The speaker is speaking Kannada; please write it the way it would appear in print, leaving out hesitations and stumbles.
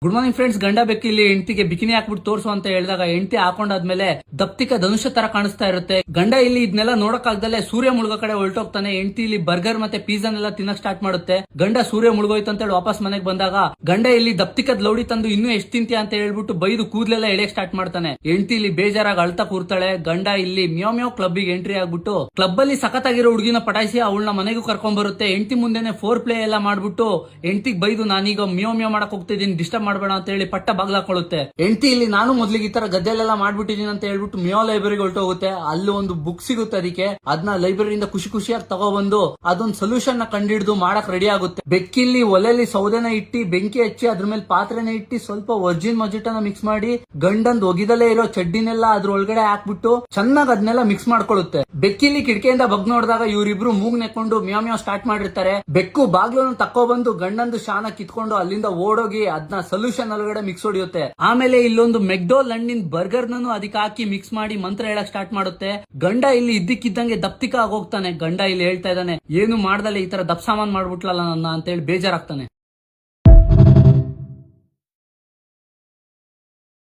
Good morning friends. ಗಂಡ ಬೆಕ್ಕು ಇಲ್ಲಿ ಹೆಂಡತಿಗೆ ಬಿಕಿನಿ ಹಾಕ್ಬಿಟ್ಟು ತೋರ್ಸು ಅಂತ ಹೇಳಿದಾಗ ಹೆಂಡತಿ ಹಾಕೊಂಡಾದ್ಮೇಲೆ ದಪ್ತಿಕ ಧನುಷ್ಯ ತರ ಕಾಣಿಸ್ತಾ ಇರುತ್ತೆ. ಗಂಡ ಇಲ್ಲಿ ಇದನ್ನೆಲ್ಲ ನೋಡಕ್ಕಾಗ್ದಲೆ ಸೂರ್ಯ ಮುಳುಗೋ ಕಡೆ ಹೊರಟೋಗ್ತಾನೆ. ಹೆಂಡತಿ ಇಲ್ಲಿ ಬರ್ಗರ್ ಮತ್ತೆ ಪಿಜ್ಜಾನೆಲ್ಲ ತಿನ್ನಕ್ ಸ್ಟಾರ್ಟ್ ಮಾಡುತ್ತೆ. ಗಂಡ ಸೂರ್ಯ ಮುಳುಗೋಯ್ತು ಅಂತ ಹೇಳಿ ವಾಪಸ್ ಮನೆಗೆ ಬಂದಾಗ ಗಂಡ ಇಲ್ಲಿ ದಪ್ತಿಕದ್ ಲೌಡಿ ತಂದು ಇನ್ನೂ ಎಷ್ಟು ತಿಂತೀಯ ಅಂತ ಹೇಳ್ಬಿಟ್ಟು ಬೈದು ಕೂದಲೆಲ್ಲ ಎಳೆಯಕ್ ಸ್ಟಾರ್ಟ್ ಮಾಡ್ತಾನೆ. ಹೆಂಡತಿ ಇಲ್ಲಿ ಬೇಜಾರಾಗಿ ಅಳ್ತಾ ಕೂರ್ತಾಳೆ. ಗಂಡ ಇಲ್ಲಿ ಮ್ಯಾವ್ ಮ್ಯಾವ್ ಕ್ಲಬ್ಗೆ ಎಂಟ್ರಿ ಆಗ್ಬಿಟ್ಟು ಕ್ಲಬ್ ಅಲ್ಲಿ ಸಖತ್ತಾಗಿರೋ ಹುಡುಗಿನ ಪಟಾಯಿಸಿ ಅವಳನ್ನ ಮನೆಗೂ ಕರ್ಕೊಂಡ್ ಬರುತ್ತೆ. ಹೆಂಡತಿ ಮುಂದೆನೆ ಫೋರ್ ಪ್ಲೇ ಎಲ್ಲ ಮಾಡ್ಬಿಟ್ಟು ಹೆಂಡತಿಗೆ ಬೈದು ನಾನೀಗ ಮ್ಯಾವ್ ಮ್ಯಾವ್ ಮಾಡಕ್ ಹೋಗ್ತಿದ್ದೀನಿ, ಡಿಸ್ಟರ್ಬ್ ಮಾಡಬೇಡ ಅಂತ ಹೇಳಿ ಪಟ್ಟ ಬಾಗ್ಲಾಕೊಳ್ಳುತ್ತೆ. ಹೆಂಡತಿ ಇಲ್ಲಿ ನಾನು ಮೊದ್ಲಿಗೆ ಈ ತರ ಗದ್ದೆಲೆಲ್ಲ ಮಾಡ್ಬಿಟ್ಟಿದೀನಿ ಅಂತ ಹೇಳ್ಬಿಟ್ಟು ಮಿಯೋ ಲೈಬ್ರರಿಗೆ ಹೊರಟೋಗುತ್ತೆ. ಅಲ್ಲಿ ಒಂದು ಬುಕ್ ಸಿಗುತ್ತೆ ಅದಕ್ಕೆ. ಅದನ್ನ ಲೈಬ್ರರಿಯಿಂದ ಖುಷಿ ಖುಷಿಯಾಗಿ ತಗೊಬಂದು ಅದೊಂದು ಸೊಲ್ಯೂಷನ್ ನ ಕಂಡಿಡಿದು ಮಾಡಕ್ ರೆಡಿ ಆಗುತ್ತೆ. ಬೆಕ್ಕಿಲ್ಲಿ ಒಲೆಯಲ್ಲಿ ಸೌದೆನ ಇಟ್ಟಿ ಬೆಂಕಿ ಹಚ್ಚಿ ಅದ್ರ ಮೇಲೆ ಪಾತ್ರೆನ ಇಟ್ಟಿ ಸ್ವಲ್ಪ ವರ್ಜಿನ್ ಮಜಿಟನ ಮಿಕ್ಸ್ ಮಾಡಿ ಗಂಡಂದ್ ಒಗಿದಲ್ಲೇ ಇರೋ ಚಡ್ಡಿನೆಲ್ಲ ಅದ್ರ ಒಳಗಡೆ ಹಾಕ್ಬಿಟ್ಟು ಚೆನ್ನಾಗಿ ಅದನ್ನೆಲ್ಲ ಮಿಕ್ಸ್ ಮಾಡ್ಕೊಳ್ಳುತ್ತೆ. ಬೆಕ್ಕಿಲ್ಲಿ ಕಿಟಕಿಯಿಂದ ಬಗ್ ನೋಡಿದಾಗ ಇವರಿಬ್ರು ಮೂಗ್ ನೆಕ್ಕೊಂಡು ಮ್ಯಾವ್ ಮ್ಯಾವ್ ಸ್ಟಾರ್ಟ್ ಮಾಡಿರ್ತಾರೆ. ಬೆಕ್ಕು ಬಾಗ್ಲನ್ನು ತಕ್ಕೊಬಂದು ಗಂಡಂದು ಶಾನ ಕಿತ್ಕೊಂಡು ಅಲ್ಲಿಂದ ಓಡೋಗಿ ಅದನ್ನ ಸೊಲ್ಯೂಷನ್ ಒಳಗಡೆ ಮಿಕ್ಸ್ ಹೊಡಿಯುತ್ತೆ. ಆಮೇಲೆ ಇಲ್ಲೊಂದು ಮೆಕ್ಡೋಲ್ ಹಣ್ಣಿನ ಬರ್ಗರ್ ನನ್ನು ಅದಕ್ಕೆ ಹಾಕಿ ಮಿಕ್ಸ್ ಮಾಡಿ ಮಂತ್ರ ಹೇಳಕ್ ಸ್ಟಾರ್ಟ್ ಮಾಡುತ್ತೆ. ಗಂಡ ಇಲ್ಲಿ ಇದ್ದಕ್ಕಿದ್ದಂಗೆ ದಪ್ತಿಕ ಆಗೋಗ್ತಾನೆ. ಗಂಡ ಇಲ್ಲಿ ಹೇಳ್ತಾ ಇದ್ದಾನೆ, ಏನು ಮಾಡ್ದಲೆ ಈ ತರ ದಪ್ ಸಾಮಾನ್ ಮಾಡ್ಬಿಟ್ಲಲ್ಲ ನನ್ನ ಅಂತ ಹೇಳಿ ಬೇಜಾರಾಗ್ತಾನೆ.